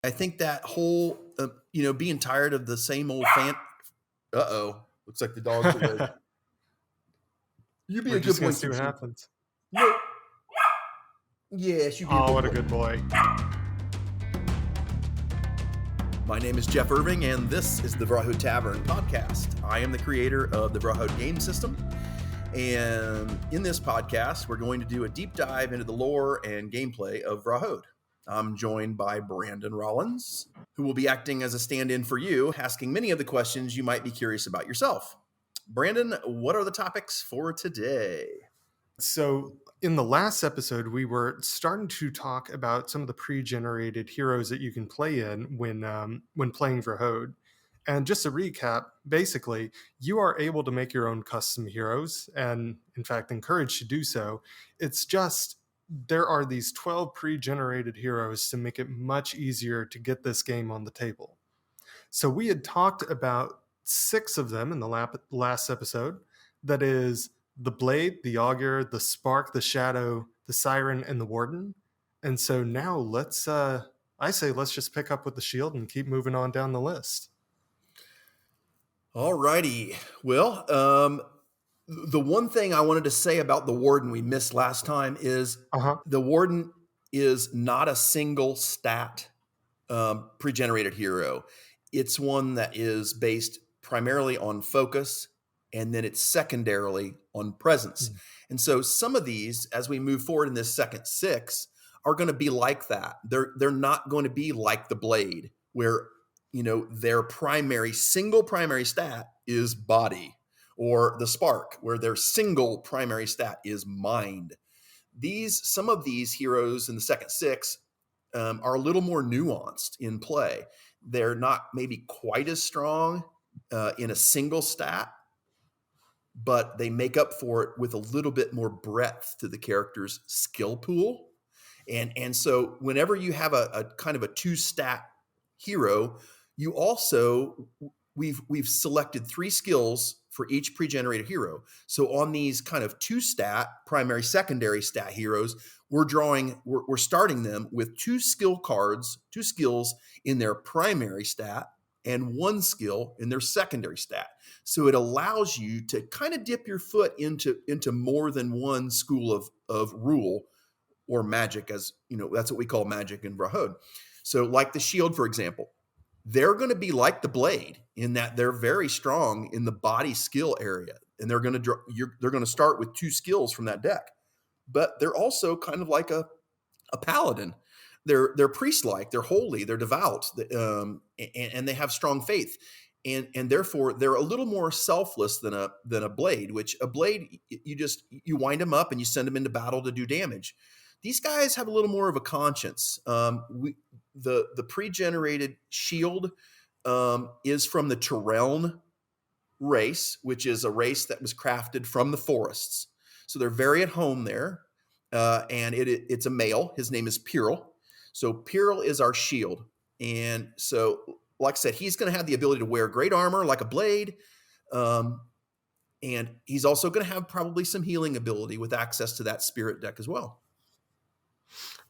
I think that whole, being tired of the same old Uh-oh. Looks like the dog's awake. You be We're a good just boy, gonna see what Sushi. happens. No. Yes, you be a Oh, good what a boy. good boy. My name is Jeff Irving, and this is the Vrahode Tavern podcast. I am the creator of the Vrahode game system. And in this podcast, we're going to do a deep dive into the lore and gameplay of Vrahode. I'm joined by Brandon Rollins, who will be acting as a stand-in for you, asking many of the questions you might be curious about yourself. Brandon, what are the topics for today? So, in the last episode, we were starting to talk about some of the pre-generated heroes that you can play in when playing Vrahode. And just to recap, basically, you are able to make your own custom heroes, and in fact, encouraged to do so. It's just there are these 12 pre-generated heroes to make it much easier to get this game on the table. So we had talked about 6 of them in the last episode. That is the Blade, the Augur, the Spark, the Shadow, the Siren, and the Warden. And so now let's just pick up with the Shield and keep moving on down the list. All righty. Well, the one thing I wanted to say about the Warden we missed last time is the Warden is not a single stat pre-generated hero. It's one that is based primarily on focus, and then it's secondarily on presence. And so some of these, as we move forward in this second 6, are going to be like that. They're not going to be like the Blade, where their single primary stat is body, or the Spark, where their single primary stat is mind. Some of these heroes in the second 6 are a little more nuanced in play. They're not maybe quite as strong in a single stat, but they make up for it with a little bit more breadth to the character's skill pool. And so whenever you have a kind of a 2-stat hero, you also we've selected 3 skills for each pre-generated hero. So on these kind of 2-stat primary secondary stat heroes, we're starting them with 2 skill cards, 2 skills in their primary stat and 1 skill in their secondary stat. So it allows you to kind of dip your foot into more than one school of rule or magic, as that's what we call magic in Vrahode. So like the Shield, for example, they're going to be like the Blade in that they're very strong in the body skill area, and they're going to start with 2 skills from that deck. But they're also kind of like a paladin. They're priest-like, they're holy, they're devout, and they have strong faith, and therefore they're a little more selfless than a Blade. Which a Blade, you wind them up and you send them into battle to do damage. These guys have a little more of a conscience. The pre-generated Shield is from the Tyreln race, which is a race that was crafted from the forests. So they're very at home there, and it's a male. His name is Piril. So Piril is our Shield, and so like I said, he's going to have the ability to wear great armor like a Blade, and he's also going to have probably some healing ability with access to that spirit deck as well.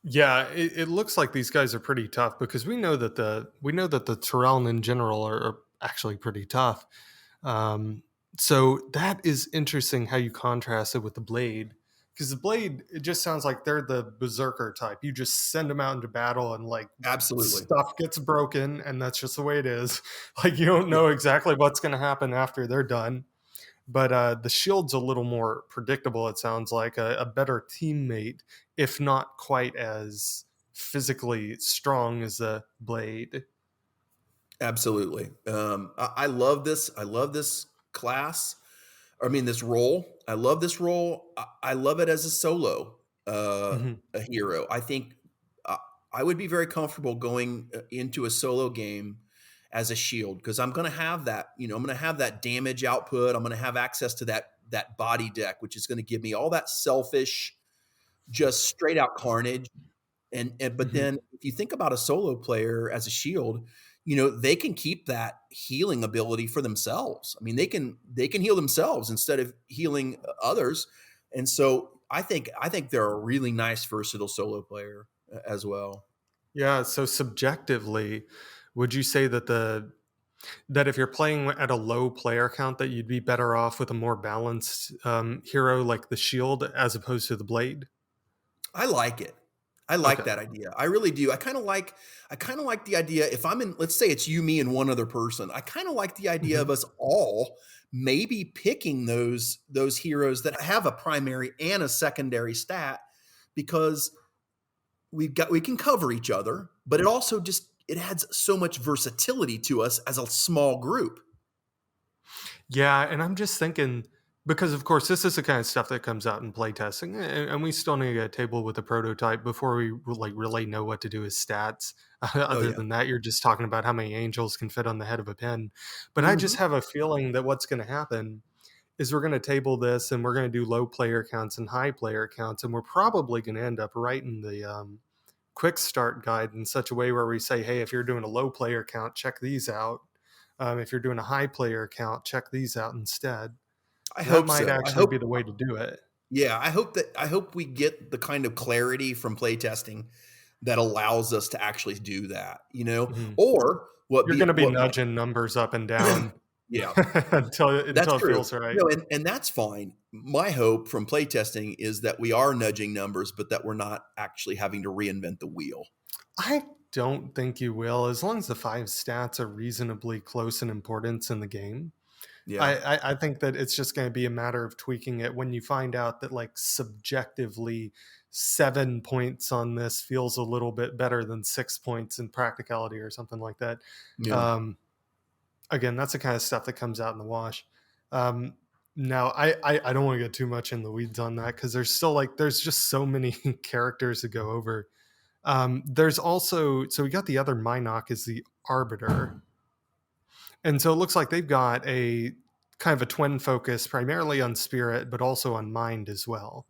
Yeah, it looks like these guys are pretty tough, because we know that the Tyreln in general are actually pretty tough. So that is interesting how you contrast it with the Blade, because the Blade, it just sounds like they're the berserker type. You just send them out into battle and Absolutely stuff gets broken, and that's just the way it is. Like, you don't know exactly what's going to happen after they're done. But the Shield's a little more predictable, it sounds like, a better teammate, if not quite as physically strong as the Blade. Absolutely. I love this. I love this class. This role. I love this role. I love it as a solo a hero. I think I would be very comfortable going into a solo game as a Shield, because I'm going to have that. I'm going to have that damage output. I'm going to have access to that body deck, which is going to give me all that selfish, just straight out carnage. But then if you think about a solo player as a Shield, they can keep that healing ability for themselves. They can heal themselves instead of healing others. And so I think they're a really nice versatile solo player as well. Yeah, so subjectively, would you say that that if you're playing at a low player count, that you'd be better off with a more balanced hero like the shield as opposed to the blade? I like it. I like Okay. that idea. I really do. I kind of like the idea if I'm in, let's say it's you, me, and one other person. I kind of like the idea of Hmm. us all maybe picking those heroes that have a primary and a secondary stat because we can cover each other, but it also just it adds so much versatility to us as a small group. Yeah, and I'm just thinking because of course this is the kind of stuff that comes out in playtesting, and we still need to get a table with a prototype before we like really know what to do with stats. Oh Other yeah. than that, you're just talking about how many angels can fit on the head of a pin. But I just Mhm. have a feeling that what's going to happen is we're going to table this and we're going to do low player counts and high player counts, and we're probably going to end up writing the quick start guide in such a way where we say, hey, if you're doing a low player count, check these out. If you're doing a high player count, check these out instead. I That hope might so. I actually be hope the way to do it. yeah, I hope we get the kind of clarity from playtesting that allows us to actually do that, Mhm. Or You're going to be what might nudging numbers up and down yeah, that's until it true. feels right. And that's fine. My hope from playtesting is that we are nudging numbers, but that we're not actually having to reinvent the wheel. I don't think you will, as long as the five stats are reasonably close in importance in the game. Yeah. I think that it's just going to be a matter of tweaking it when you find out that like subjectively 7 points on this feels a little bit better than 6 points in practicality or something like that. Yeah. Um, Again, that's the kind of stuff that comes out in the wash. Um, now, I don't want to get too much in the weeds on that because there's still like there's just so many characters to go over. There's also so we got the other Minoc is the Arbiter, and so it looks like they've got a kind of a twin focus, primarily on spirit, but also on mind as well.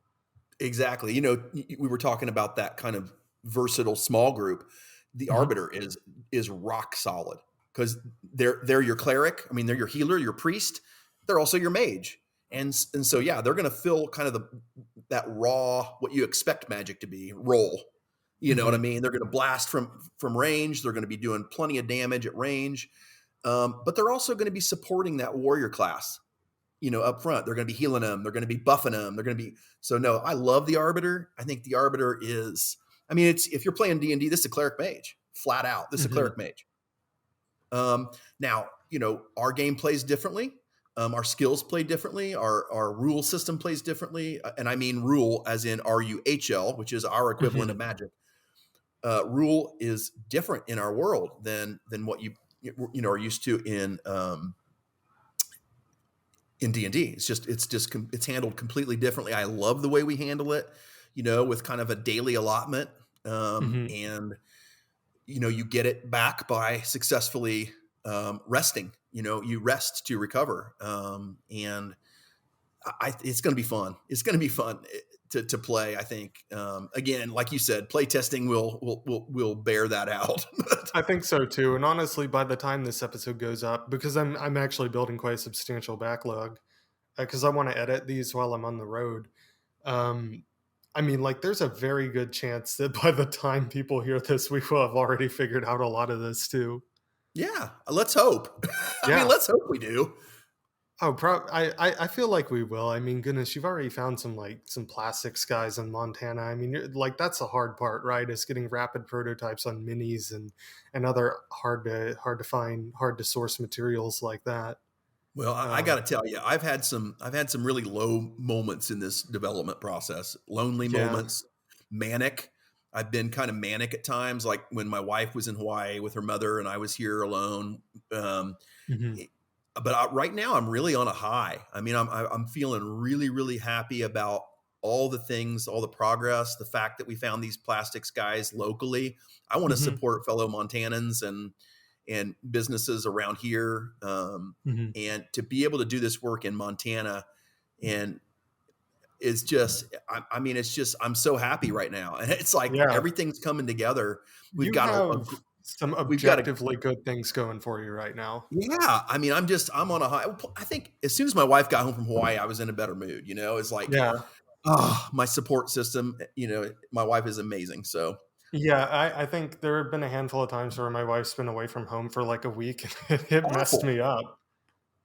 Exactly. We were talking about that kind of versatile small group. The Hmm. arbiter is rock solid because they're your cleric. I mean, they're your healer, your priest. They're also your mage, and so yeah, they're going to fill kind of that raw what you expect magic to be role. You know what I Hmm. mean? They're going to blast from range. They're going to be doing plenty of damage at range, but they're also going to be supporting that warrior class up front. They're going to be healing them. They're going to be buffing them. They're going to be so. No, I love the arbiter. I think the arbiter is. I mean, it's if you're playing D&D, this is a cleric mage, flat out. This is a Hmm. cleric mage. Now, our game plays differently. Our skills play differently. Our rule system plays differently, and I mean rule as in RUHL, which is our equivalent of Hmm. magic. Rule is different in our world than what you are used to in D&D. It's handled completely differently. I love the way we handle it, with kind of a daily allotment. Hmm. And you get it back by successfully resting. You rest to recover. And it's going to be fun. It's going to be fun to play. I think again, like you said, play testing will bear that out. I think so too. And honestly, by the time this episode goes up, because I'm actually building quite a substantial backlog, because I want to edit these while I'm on the road. Um, I mean, like, there's a very good chance that by the time people hear this, we will have already figured out a lot of this too. Yeah, let's hope. I mean, Yeah. let's hope we do. Oh, I feel like we will. I mean, goodness, you've already found some plastics guys in Montana. I mean, like that's the hard part, right? Is getting rapid prototypes on minis and other hard to find, hard to source materials like that. Well, I got Um, to tell you, I've had some really low moments in this development process. Lonely yeah. moments, manic. I've been kind of manic at times, like when my wife was in Hawaii with her mother and I was here alone. Um, Hmm. but right now, I'm really on a high. I mean, I'm feeling really really happy about all the things, all the progress, the fact that we found these plastics guys locally. I want to Hmm. support fellow Montanans and businesses around here. Hmm. And to be able to do this work in Montana and is just, I mean, it's just, I'm so happy right now. And it's like Yeah. everything's coming together. We've You got have some we've got a, objectively good things going for you right now. yeah, I mean, I'm on a high. I think as soon as my wife got home from Hawaii, I was in a better mood. It's like, Yeah. oh, my support system, my wife is amazing. So, Yeah, I think there have been a handful of times where my wife's been away from home for like a week and it messed Awful. me up.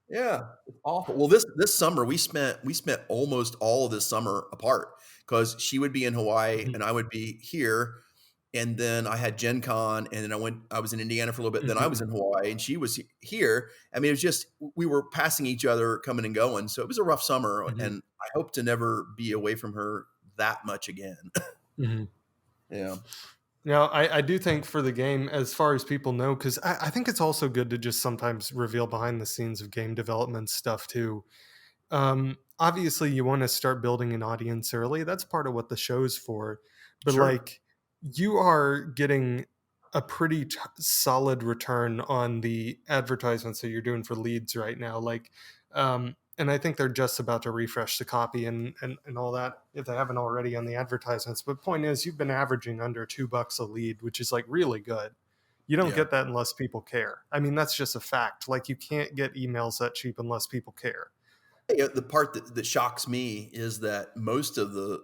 Yeah, it's awful. Well, this summer we spent almost all of this summer apart because she would be in Hawaii Mhm, and I would be here, and then I had Gen Con, and then I was in Indiana for a little bit. Then I mhm, was in Hawaii, and she was here. I mean, it was just we were passing each other, coming and going. So it was a rough summer, mhm, and I hope to never be away from her that much again. mhm. Yeah, Now, I do think for the game, as far as people know, because I think it's also good to just sometimes reveal behind the scenes of game development stuff too. Obviously, you want to start building an audience early. That's part of what the show's for. But sure. like, you are getting a pretty solid return on the advertisements that you're doing for leads right now. Like, and I think they're just about to refresh the copy and all that if they haven't already on the advertisements. But point is, you've been averaging under $2 a lead, which is like really good. You don't Yeah. get that unless people care. I mean, that's just a fact. Like, you can't get emails that cheap unless people care. Yeah, the part that shocks me is that most of the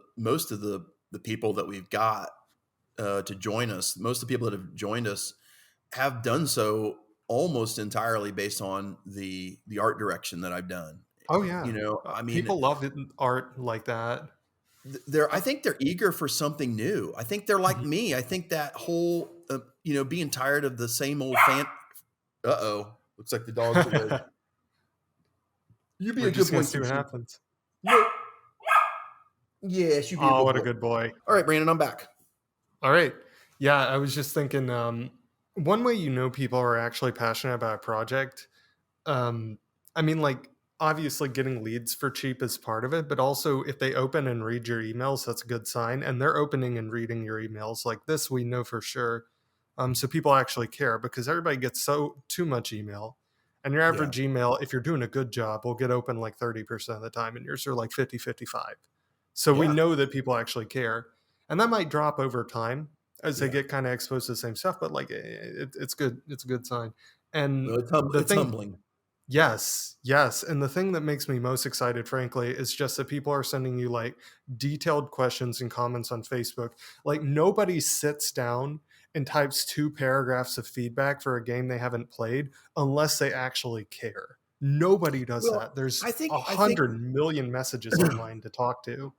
people that we've got to join us, most of the people that have joined us have done so almost entirely based on the art direction that I've done. Oh yeah, I mean, people love art like that. I think they're eager for something new. I think they're like Mhm. me. I think that whole being tired of the same old fan. Uh-oh, looks like the dog's awake. You be We're a good just gonna boy, see what Kishi. happens. No. Yes, you be a Oh, good what a boy. good boy! All right, Brandon, I'm back. All right, yeah, I was just thinking. One way you know people are actually passionate about a project. Um, I mean, like obviously getting leads for cheap is part of it, but also if they open and read your emails, that's a good sign. And they're opening and reading your emails like this, we know for sure. So people actually care because everybody gets so too much email. And your Yeah, average email, if you're doing a good job, will get open like 30% of the time, and yours are like 50-55. So we yeah, know that people actually care. And that might drop over time as they yeah. get kind of exposed to the same stuff, but like it's good. It's a good sign. And Well, the it's thing humbling. Yes, yes. And the thing that makes me most excited, frankly, is just that people are sending you like detailed questions and comments on Facebook. Like nobody sits down and types 2 paragraphs of feedback for a game they haven't played unless they actually care. Nobody does Well, that. There's I a think I think hundred million messages online to talk to.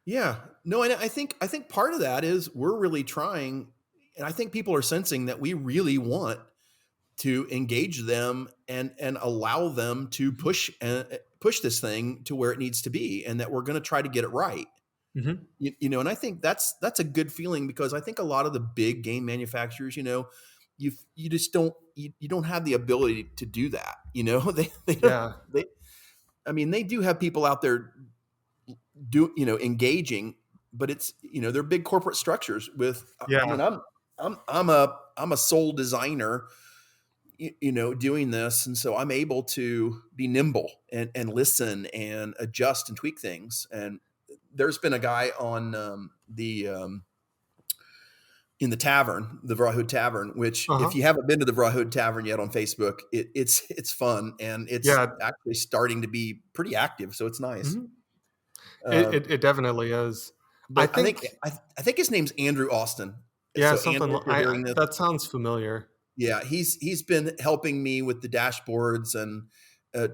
yeah. No, and I think part of that is we're really trying, and I think people are sensing that we really want to engage them and allow them to Mhm. push this thing to where it needs to be, and that we're going to try to get it right. Mhm. And I think that's a good feeling because I think a lot of the big game manufacturers, you just you don't have the ability to do that. They don't Yeah. they I mean, they do have people out there engaging, but they're big corporate structures with. I mean, Yeah. I'm a sole designer, doing this, and so I'm able to be nimble and listen and adjust and tweak things. And there's been a guy on the in the tavern, the Vrahode Tavern, which if Uh-huh. you haven't been to the Vrahode Tavern yet on Facebook, it's fun and it's Yeah. actually starting to be pretty active, so it's nice. Mhm. It, Uh, it it definitely is. I but I think think I think his name's Andrew Austin. yeah, So something Andrew, if you're I hearing this, that sounds familiar. yeah, he's been helping me with the dashboards and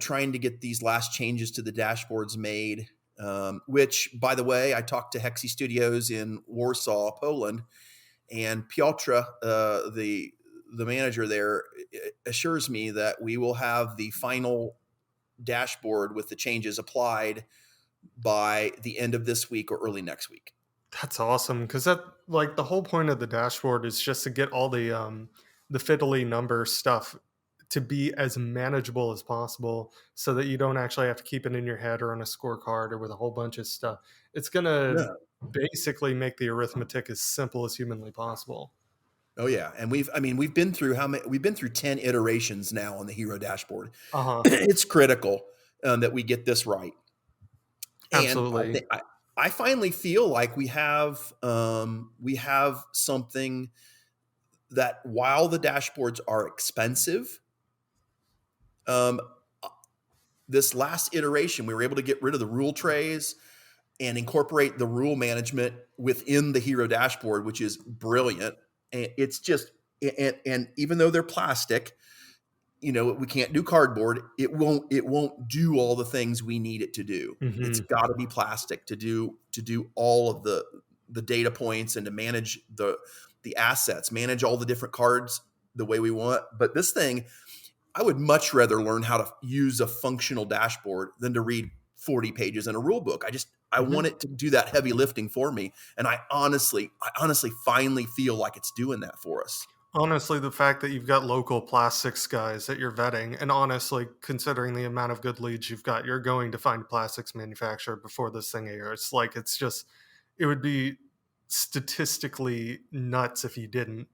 trying to get these last changes to the dashboards made. Which, by the way, I talked to Hexy Studios in Warsaw, Poland, and Piotr, the manager there, assures me that we will have the final dashboard with the changes applied by the end of this week or early next week. That's awesome because that like the whole point of the dashboard is just to get all the fiddly number stuff to be as manageable as possible so that you don't actually have to keep it in your head or on a scorecard or with a whole bunch of stuff. It's going to Yeah. basically make the arithmetic as simple as humanly possible. Oh yeah, and we've been through how many? We've been through 10 iterations now on the hero dashboard. Uh-huh. It's critical that we get this right, and I Absolutely. think I finally feel like we have something that while the dashboards are expensive, um, this last iteration we were able to get rid of the rule trays and incorporate the rule management within the hero dashboard, which is brilliant. And it's just, and even though they're plastic, we can't do cardboard. It won't do all the things we need it to do. It's Mm-hmm. got to be plastic to do all of the data points and to manage the assets, manage all the different cards the way we want. But this thing, I would much rather learn how to use a functional dashboard than to read 40 pages in a rule book. I Mm-hmm. want it to do that heavy lifting for me. And I honestly finally feel like it's doing that for us. Honestly, the fact that you've got local plastics guys that you're vetting, and honestly, considering the amount of good leads you've got, you're going to find a plastics manufacturer before this thing airs. Like, it's just, it would be statistically nuts if you didn't.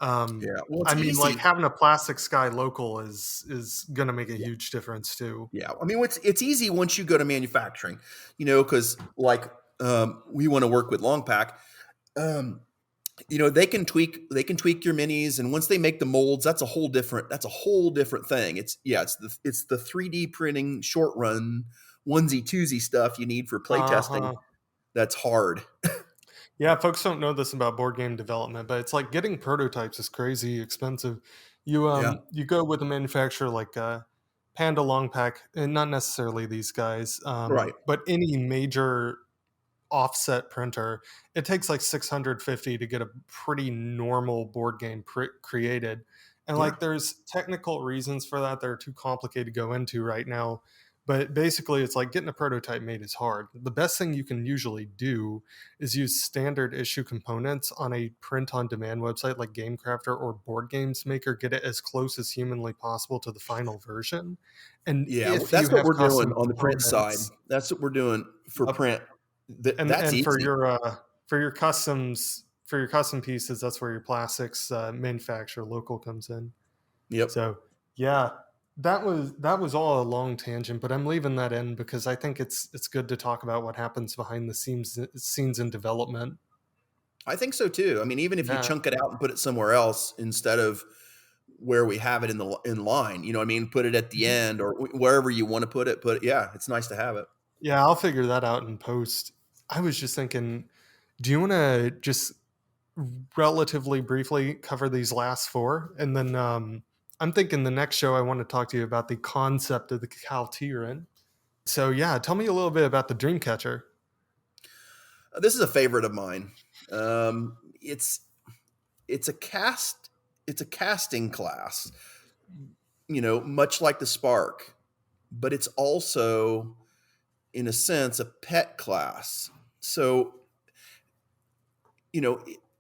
Yeah. Well, I it's mean, like easy. having a plastics guy local is going to make a Yeah. huge difference too. Yeah. I mean, it's easy once you go to manufacturing, because like we want to work with Long Pack. They can tweak your minis, and once they make the molds, that's a whole different thing. It's the 3D printing short run onesie twosie stuff you need for playtesting. Uh-huh. That's hard. Yeah, folks don't know this about board game development, but it's like getting prototypes is crazy expensive. Yeah. You go with a manufacturer like Panda Long Pack, and not necessarily these guys, Right. but any major offset printer, it takes like 650 to get a pretty normal board game created. And Yeah. like there's technical reasons for that that are too complicated to go into right now. But basically, it's like getting a prototype made is hard. The best thing you can usually do is use standard issue components on a print on demand website like GameCrafter or Board Games Maker, get it as close as humanly possible to the final version. And Yeah. if you That's what have we're doing custom on the print side. components, That's what we're doing for print. That's and easy. for your customs for your custom pieces, that's where your plastics manufacturer local comes in. Yep. So yeah, that was all a long tangent, but I'm leaving that in because I think it's good to talk about what happens behind the scenes in development. I think so too. I mean, even if you Yeah. chunk it out and put it somewhere else instead of where we have it in line, what I mean, put it at the end or wherever you want to put it. But yeah, it's nice to have it. Yeah, I'll figure that out in post. I was just thinking, do you want to just relatively briefly cover these last four? And then I'm thinking the next show I want to talk to you about the concept of the Calteeryn. So yeah, tell me a little bit about the Dreamcatcher. This is a favorite of mine. It's a casting class, much like the Spark, but it's also, in a sense, a pet class. So,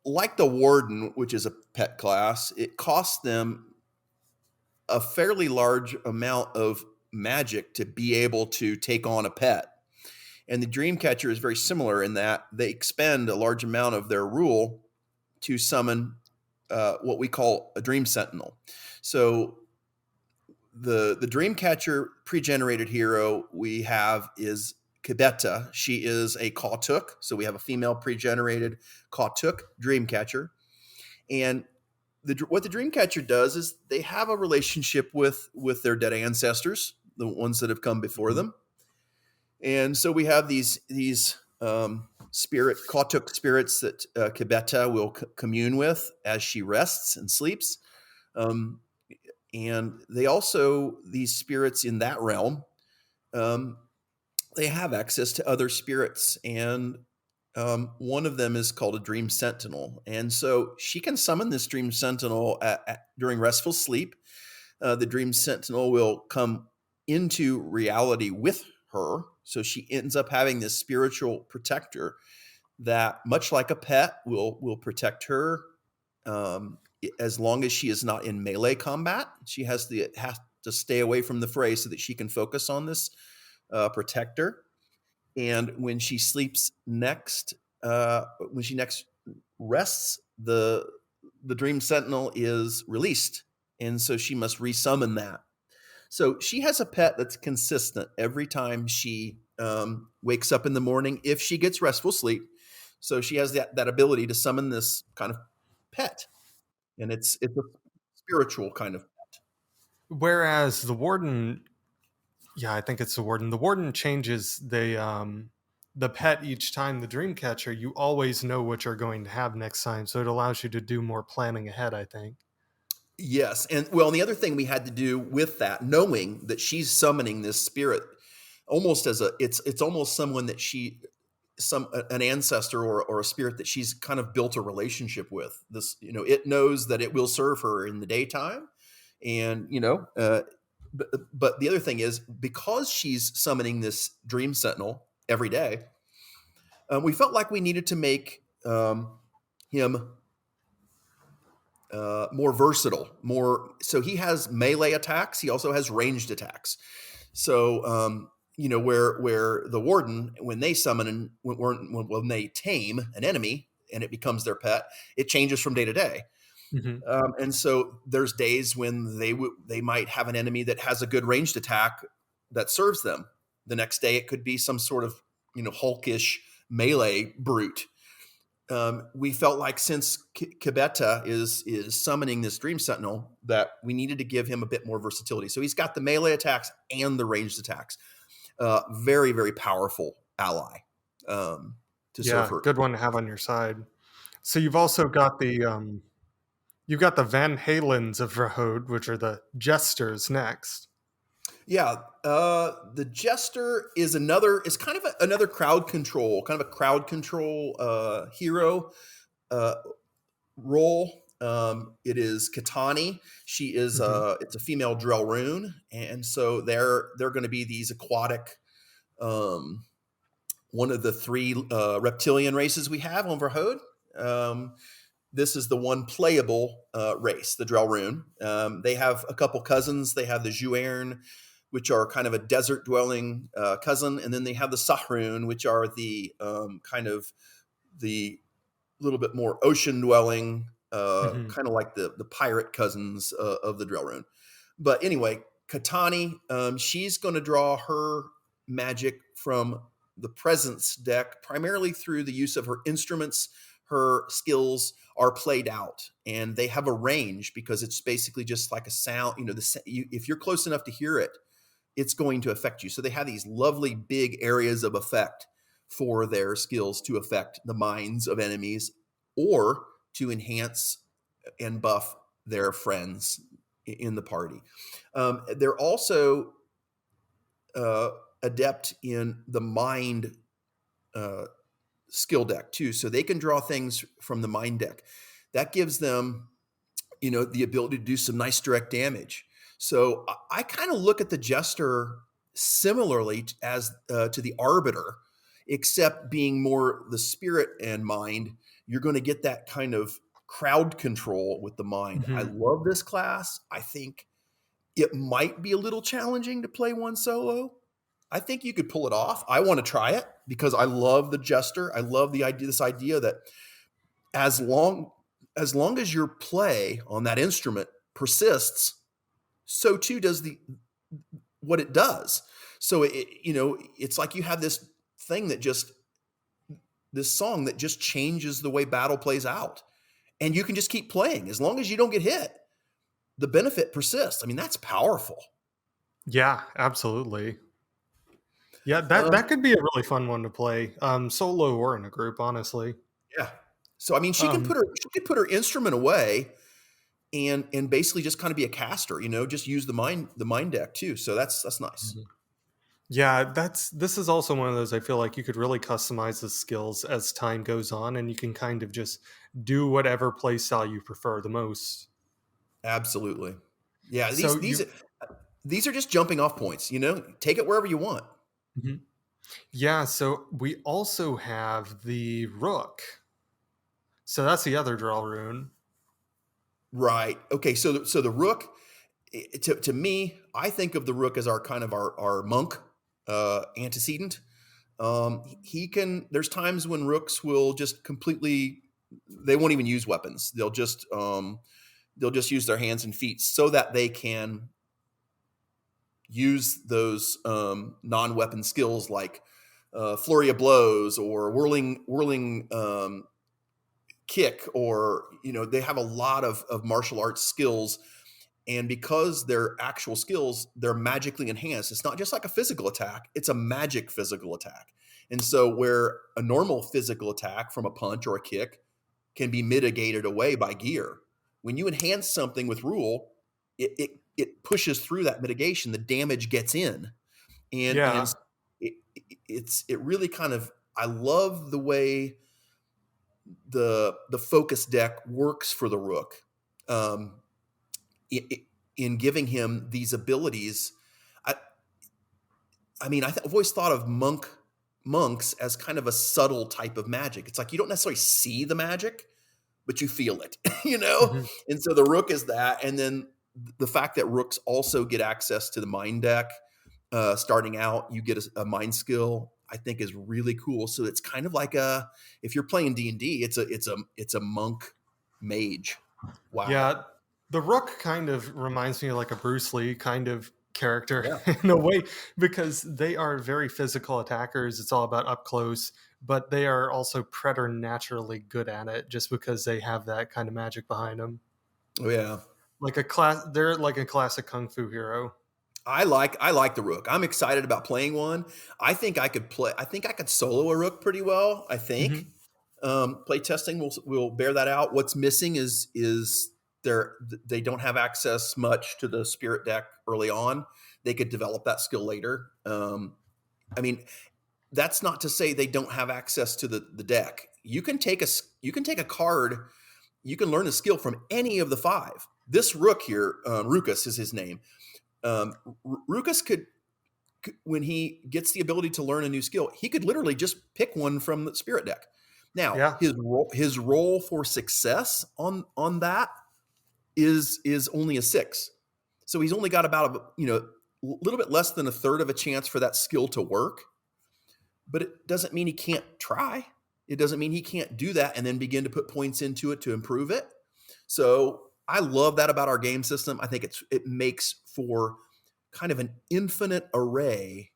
like the Warden, which is a pet class, it costs them a fairly large amount of magic to be able to take on a pet. And the Dreamcatcher is very similar in that they expend a large amount of their rule to summon what we call a Dream Sentinel. So the Dreamcatcher pre-generated hero we have is Kibeta. She is a Kautuk. So we have a female pre-generated Kautuk Dreamcatcher. And what the Dreamcatcher does is they have a relationship with their dead ancestors, the ones that have come before them. And so we have these Kautuk spirits that Kibeta will commune with as she rests and sleeps. And they also, these spirits in that realm, they have access to other spirits. And one of them is called a Dream Sentinel. And so she can summon this Dream Sentinel during restful sleep. The Dream Sentinel will come into reality with her. So she ends up having this spiritual protector that, much like a pet, will protect her as long as she is not in melee combat. She has to stay away from the fray so that she can focus on this protector. And when she sleeps next, when she next rests, the Dream Sentinel is released, and so she must resummon that. So she has a pet that's consistent every time she wakes up in the morning if she gets restful sleep. So she has that ability to summon this kind of pet, and it's a spiritual kind of. Whereas the Warden, yeah, I think it's the Warden. The Warden changes the pet each time, the dream catcher, you always know what you're going to have next time. So it allows you to do more planning ahead, I think. Yes, and well, and the other thing we had to do with that, knowing that she's summoning this spirit, almost as a, it's almost someone that an ancestor or a spirit that she's kind of built a relationship with. This, it knows that it will serve her in the daytime, and but the other thing is, because she's summoning this dream sentinel every day, we felt like we needed to make him more versatile, so he has melee attacks. He also has ranged attacks. So where the warden, when they summon and when they tame an enemy and it becomes their pet, it changes from day to day. And so there's days when they might have an enemy that has a good ranged attack that serves them. The next day it could be some sort of hulkish melee brute. We felt like since Kibeta is summoning this Dream Sentinel, that we needed to give him a bit more versatility. So he's got the melee attacks and the ranged attacks. Very, very powerful ally to serve her. Good one to have on your side. So you've also got you've got the Van Halens of Vrahode, which are the Jesters next. Yeah, the Jester is kind of another crowd control hero role. It is Katani. She is it's a female Drellrune, and so they're going to be these aquatic, one of the three reptilian races we have on Vrahode. This is the one playable race, the Drellrune. They have a couple cousins. They have the Juern, which are kind of a desert-dwelling cousin, and then they have the Sahrun, which are the kind of the little bit more ocean-dwelling, kind of like the pirate cousins of the Drellrune. But anyway, Katani, she's going to draw her magic from the Presence deck, primarily through the use of her instruments. Her skills are played out, and they have a range because it's basically just like a sound. If you're close enough to hear it, it's going to affect you. So they have these lovely big areas of effect for their skills to affect the minds of enemies or to enhance and buff their friends in the party. They're also adept in the mind skill deck too. So they can draw things from the mind deck. That gives them, the ability to do some nice direct damage. So I kind of look at the Jester similarly as to the Arbiter, except being more the spirit and mind. You're going to get that kind of crowd control with the mind. I love this class. I think it might be a little challenging to play one solo. I think you could pull it off. I want to try it because I love the Jester. I love this idea that as long as your play on that instrument persists, so too does what it does. So it's like you have this song that just changes the way battle plays out, and you can just keep playing as long as you don't get hit. The benefit persists. I mean, that's powerful. Yeah, absolutely. Yeah, that could be a really fun one to play, solo or in a group, honestly. Yeah. So I mean, she could put her instrument away and basically just kind of be a caster, just use the mind deck too. So that's nice. Yeah, this is also one of those I feel like you could really customize the skills as time goes on, and you can kind of just do whatever play style you prefer the most. Absolutely. Yeah, these are just jumping off points, take it wherever you want. Yeah, so we also have the Rook. So that's the other Drellrune. Right. Okay, so the Rook, to me, I think of the Rook as our kind of our monk antecedent. There's times when Rooks will just completely, they won't even use weapons. They'll just use their hands and feet so that they can use those non-weapon skills like flurry of blows or whirling kick, or they have a lot of martial arts skills, and because they're actual skills, they're magically enhanced. It's not just like a physical attack, it's a magic physical attack. And so where a normal physical attack from a punch or a kick can be mitigated away by gear, when you enhance something with rule, it pushes through that mitigation. The damage gets in, and Yeah. it really kind of, I love the way the focus deck works for the Rook, um, in giving him these abilities. I, I mean, I've always thought of monks as kind of a subtle type of magic. It's like you don't necessarily see the magic, but you feel it, you know? Mhm. And so the Rook is that. And then the fact that Rooks also get access to the mind deck, starting out, you get a mind skill, I think is really cool. So it's kind of like if you're playing D&D, it's a monk mage. Wow. Yeah, the Rook kind of reminds me of like a Bruce Lee kind of character Yeah. in a way, because they are very physical attackers. It's all about up close, but they are also preternaturally good at it just because they have that kind of magic behind them. Oh yeah. They're like a classic kung fu hero. I like the Rook. I'm excited about playing one. I think I could solo a Rook pretty well. I think. Hmm. Play testing will bear that out. What's missing is they don't have access much to the spirit deck early on. They could develop that skill later. I mean, that's not to say they don't have access to the deck. You can take a card. You can learn a skill from any of the five. This Rook here, Rukus is his name. Rukus could, when he gets the ability to learn a new skill, he could literally just pick one from the spirit deck. Now, Yeah. his role for success on that is only a 6. So he's only got about a little bit less than a third of a chance for that skill to work. But it doesn't mean he can't try. It doesn't mean he can't do that and then begin to put points into it to improve it. So I love that about our game system. I think it makes for kind of an infinite array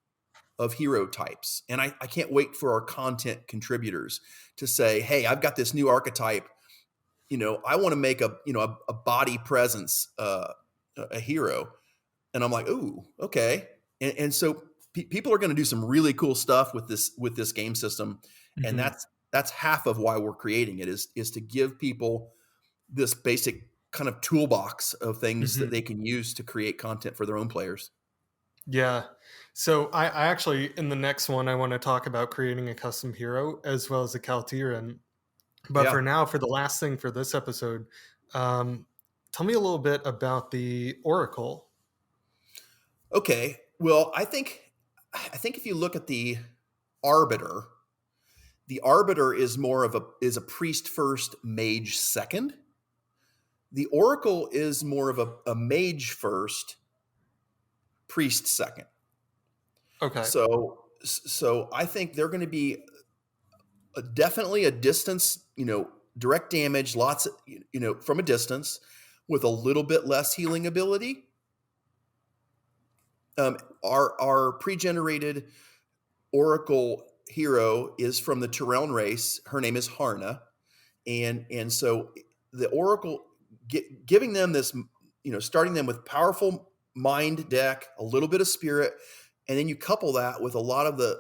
of hero types. And I can't wait for our content contributors to say, hey, I've got this new archetype. I want to make a body presence, a hero. And I'm like, ooh, okay. And so people are going to do some really cool stuff with this game system. And Hmm. that's half of why we're creating it, is to give people this basic kind of toolbox of things that Hmm. they can use to create content for their own players. Yeah. So I actually, in the next one, I want to talk about creating a custom hero as well as a Calteeryn. But Yeah. for now, for the last thing for this episode, um, tell me a little bit about the Oracle. Okay. Well, I think if you look at Arbiter, the Arbiter is a priest first, mage second. The Oracle is more of a mage first, priest second. Okay. So I think they're going to be definitely a distance, direct damage, lots of, from a distance, with a little bit less healing ability. Our pre-generated Oracle hero is from the Tyrell race. Her name is Harna, and so the Oracle, giving them this, starting them with powerful mind deck, a little bit of spirit, and then you couple that with a lot of the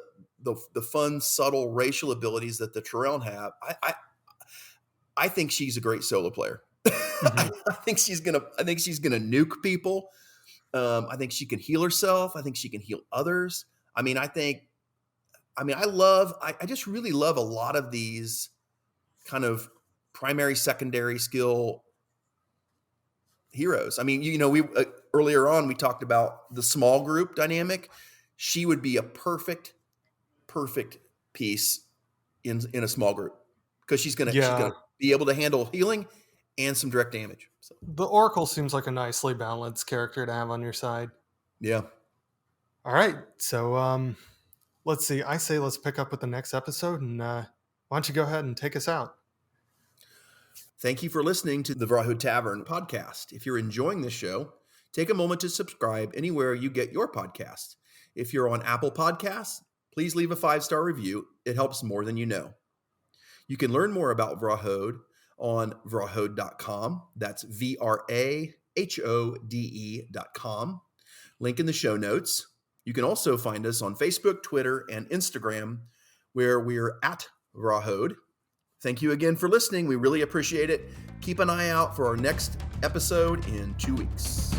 fun, subtle racial abilities that the Tyrell have. I think she's a great solo player. I, Hmm. I think she's gonna nuke people. I think she can heal herself. I think she can heal others. I mean, I just really love a lot of these kind of primary, secondary skill heroes. I mean, we earlier on we talked about the small group dynamic. She would be a perfect piece in a small group, because she's gonna Yeah. be able to handle healing and some direct damage. So The Oracle seems like a nicely balanced character to have on your side. yeah. All right. So let's see. I say let's pick up with the next episode, and why don't you go ahead and take us out? Thank you for listening to the Vrahode Tavern podcast. If you're enjoying this show, take a moment to subscribe anywhere you get your podcasts. If you're on Apple Podcasts, please leave a 5-star review. It helps more than you know. You can learn more about Vrahode on vrahode.com. That's VRAHODE.com. Link in the show notes. You can also find us on Facebook, Twitter, and Instagram where we're at Vrahode. Thank you again for listening. We really appreciate it. Keep an eye out for our next episode in 2 weeks.